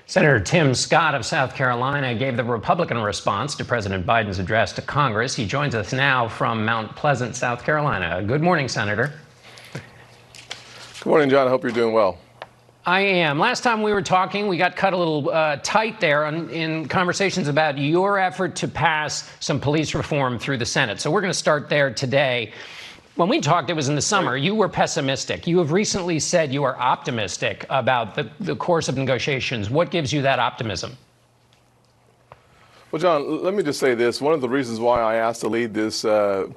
Senator Tim Scott of South Carolina gave the Republican response to President Biden's address to Congress. He joins us now from Mount Pleasant, South Carolina. Good morning, Senator. Good morning, John. I hope you're doing well. I am. Last time we were talking, we got cut a little tight there in conversations about your effort to pass some police reform through the Senate. So we're going to start there today. When we talked, it was in the summer. You were pessimistic. You have recently said you are optimistic about the course of negotiations. What gives you that optimism? Well, John, let me just say this. One of the reasons why I asked to lead this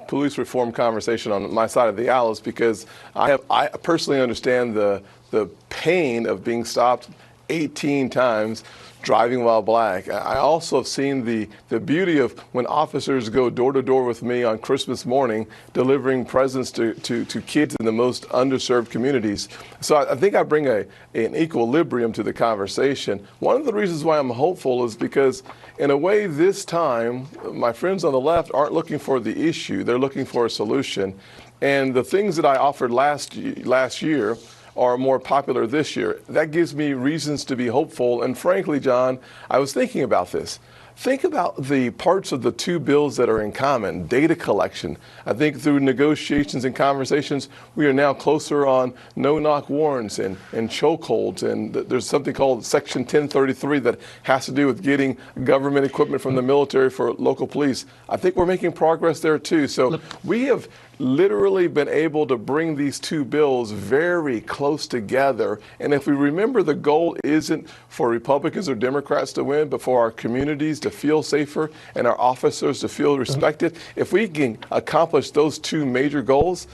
police reform conversation on my side of the aisle is because I personally understand the pain of being stopped 18 times driving while black. I also have seen the beauty of when officers go door to door with me on Christmas morning, delivering presents to kids in the most underserved communities. So I think I bring an equilibrium to the conversation. One of the reasons why I'm hopeful is because, in a way, this time, my friends on the left aren't looking for the issue. They're looking for a solution. And the things that I offered last year are more popular this year. That gives me reasons to be hopeful. And frankly, John, I was thinking about this. Think about the parts of the two bills that are in common. Data collection. I think through negotiations and conversations, we are now closer on no-knock warrants and chokeholds. And there's something called Section 1033 that has to do with getting government equipment from the military for local police. I think we're making progress there too. So we have literally been able to bring these two bills very close together. And if we remember, the goal isn't for Republicans or Democrats to win, but for our communities to feel safer and our officers to feel respected. If we can accomplish those two major goals,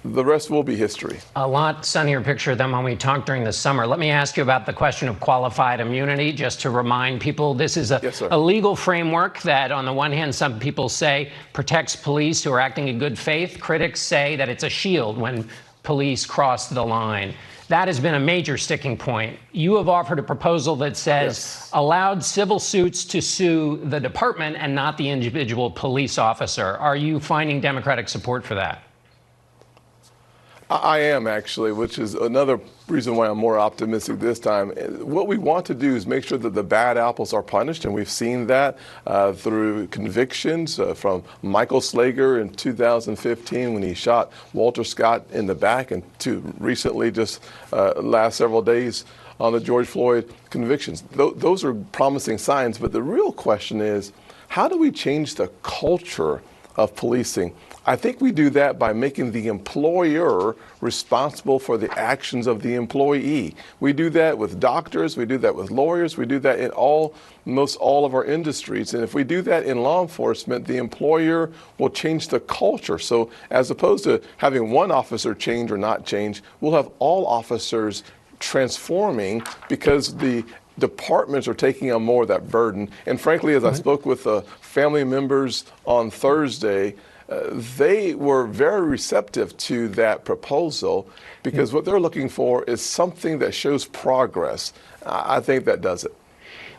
the rest will be history. A lot sunnier picture than when we talked during the summer. Let me ask you about the question of qualified immunity, just to remind people this is a legal framework that, on the one hand, some people say protects police who are acting in good faith. Critics say that it's a shield when police cross the line. That has been a major sticking point. You have offered a proposal that says allowed civil suits to sue the department and not the individual police officer. Are you finding Democratic support for that? I am, actually, which is another reason why I'm more optimistic this time. What we want to do is make sure that the bad apples are punished, and we've seen that through convictions from Michael Slager in 2015 when he shot Walter Scott in the back, and to recently, just last several days, on the George Floyd convictions. Those are promising signs, but the real question is, how do we change the culture of policing? I think we do that by making the employer responsible for the actions of the employee. We do that with doctors, we do that with lawyers, we do that in most all of our industries. And if we do that in law enforcement, the employer will change the culture. So as opposed to having one officer change or not change, we'll have all officers transforming because the departments are taking on more of that burden. And frankly, as I spoke with family members on Thursday, they were very receptive to that proposal because what they're looking for is something that shows progress. I think that does it.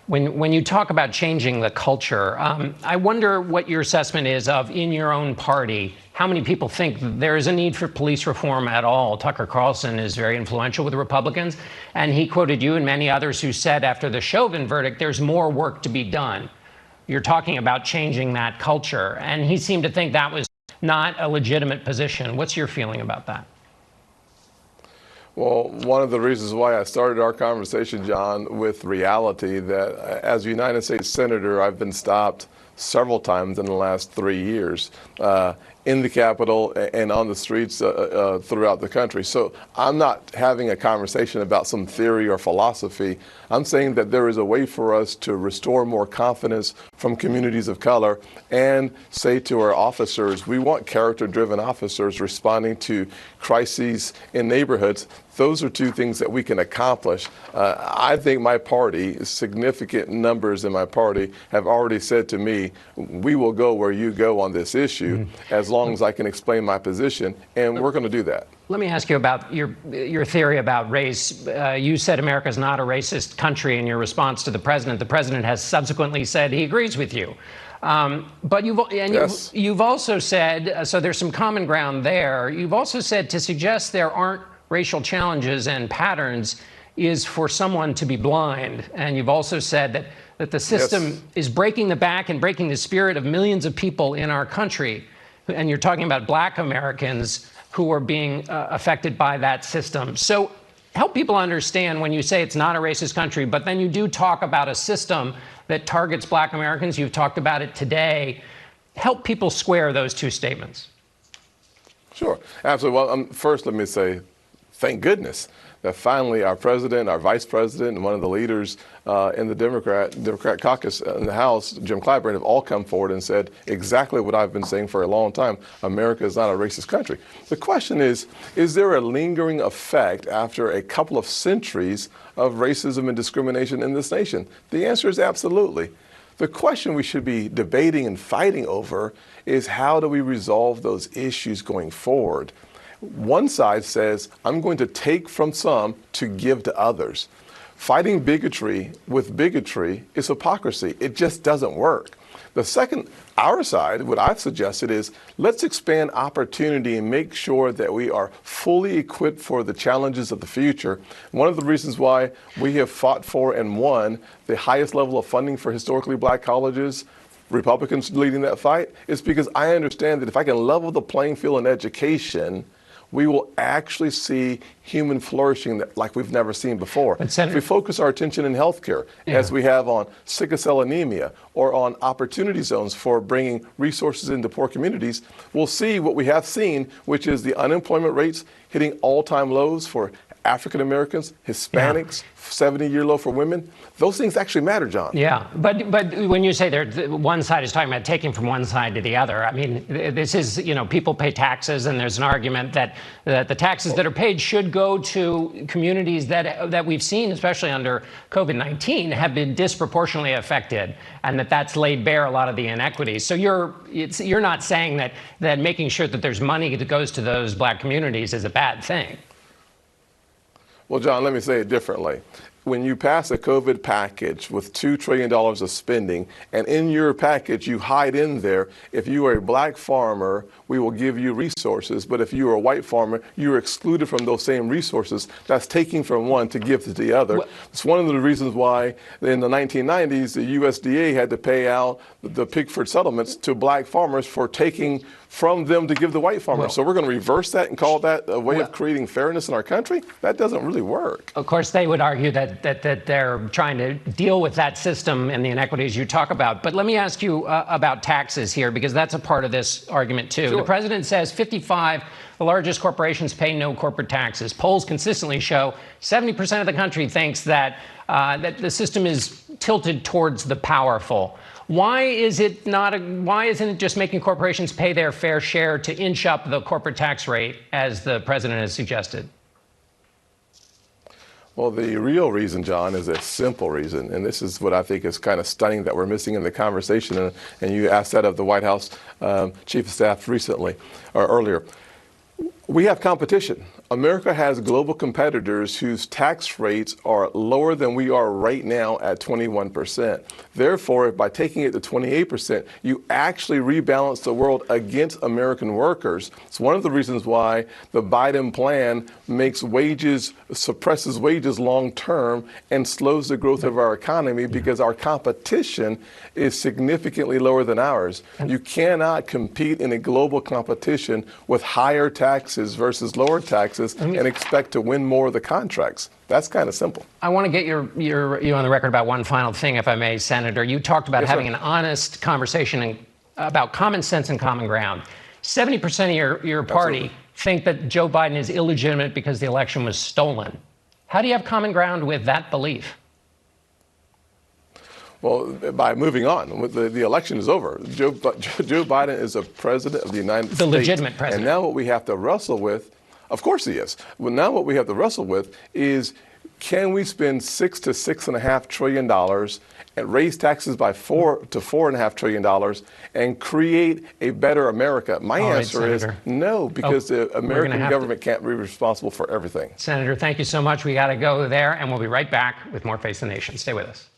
When you talk about changing the culture, I wonder what your assessment is of, in your own party, how many people think there is a need for police reform at all. Tucker Carlson is very influential with the Republicans, and he quoted you and many others who said after the Chauvin verdict, there's more work to be done. You're talking about changing that culture, and he seemed to think that was not a legitimate position. What's your feeling about that? Well, one of the reasons why I started our conversation, John, with reality, that as a United States Senator, I've been stopped several times in the last 3 years in the Capitol and on the streets throughout the country. So I'm not having a conversation about some theory or philosophy. I'm saying that there is a way for us to restore more confidence from communities of color and say to our officers, we want character-driven officers responding to crises in neighborhoods. Those are two things that we can accomplish. I think my party, significant numbers in my party, have already said to me, we will go where you go on this issue as long as I can explain my position, and we're going to do that. Let me ask you about your theory about race. You said America is not a racist country in your response to the president. The president has subsequently said he agrees with you. But you've also said, so there's some common ground there. You've also said to suggest there aren't racial challenges and patterns is for someone to be blind. And you've also said that the system is breaking the back and breaking the spirit of millions of people in our country. And you're talking about Black Americans who are being affected by that system. So help people understand when you say it's not a racist country, but then you do talk about a system that targets Black Americans. You've talked about it today. Help people square those two statements. Sure, absolutely. Well, first, let me say, thank goodness that finally our president, our vice president, and one of the leaders in the Democrat caucus in the House, Jim Clyburn, have all come forward and said exactly what I've been saying for a long time. America is not a racist country. The question is there a lingering effect after a couple of centuries of racism and discrimination in this nation? The answer is absolutely. The question we should be debating and fighting over is how do we resolve those issues going forward? One side says, I'm going to take from some to give to others. Fighting bigotry with bigotry is hypocrisy. It just doesn't work. The second, our side, what I've suggested is let's expand opportunity and make sure that we are fully equipped for the challenges of the future. One of the reasons why we have fought for and won the highest level of funding for historically Black colleges, Republicans leading that fight, is because I understand that if I can level the playing field in education, we will actually see human flourishing like we've never seen before. If we focus our attention in healthcare, as we have on sickle cell anemia or on opportunity zones for bringing resources into poor communities, we'll see what we have seen, which is the unemployment rates hitting all-time lows for African Americans, Hispanics, 70-year low for women. Those things actually matter, John. Yeah, but when you say one side is talking about taking from one side to the other, I mean, this is, people pay taxes, and there's an argument that the taxes that are paid should go to communities that we've seen, especially under COVID-19, have been disproportionately affected, and that's laid bare a lot of the inequities. So you're not saying that making sure that there's money that goes to those Black communities is a bad thing. Well, John, let me say it differently. When you pass a COVID package with $2 trillion of spending, and in your package you hide in there, if you are a Black farmer, we will give you resources, but if you are a white farmer, you're excluded from those same resources. That's taking from one to give to the other. It's one of the reasons why in the 1990s, the USDA had to pay out the Pickford settlements to Black farmers for taking from them to give the white farmers. So we're going to reverse that and call that a way of creating fairness in our country? That doesn't really work. Of course, they would argue that they're trying to deal with that system and the inequities you talk about. But let me ask you about taxes here, because that's a part of this argument, too. Sure. The president says 55, the largest corporations pay no corporate taxes. Polls consistently show 70% of the country thinks that the system is tilted towards the powerful. Why isn't it just making corporations pay their fair share to inch up the corporate tax rate, as the president has suggested? Well, the real reason, John, is a simple reason, and this is what I think is kind of stunning that we're missing in the conversation, and you asked that of the White House Chief of Staff recently, or earlier. We have competition. America has global competitors whose tax rates are lower than we are right now at 21%. Therefore, by taking it to 28%, you actually rebalance the world against American workers. It's one of the reasons why the Biden plan suppresses wages long term and slows the growth of our economy, because our competition is significantly lower than ours. You cannot compete in a global competition with higher taxes versus lower taxes and expect to win more of the contracts. That's kind of simple. I want to get you on the record about one final thing, if I may, Senator. You talked about having an honest conversation about common sense and common ground. 70% of your party think that Joe Biden is illegitimate because the election was stolen. How do you have common ground with that belief? Well, by moving on, the election is over. Joe Biden is a president of the United States. The legitimate president. And now what we have to wrestle with, of course he is. Well, now what we have to wrestle with is, can we spend $6 to $6.5 trillion and raise taxes by $4 to $4.5 trillion and create a better America? My answer is no, because the American government can't be responsible for everything. Senator, thank you so much. We got to go there, and we'll be right back with more Face the Nation. Stay with us.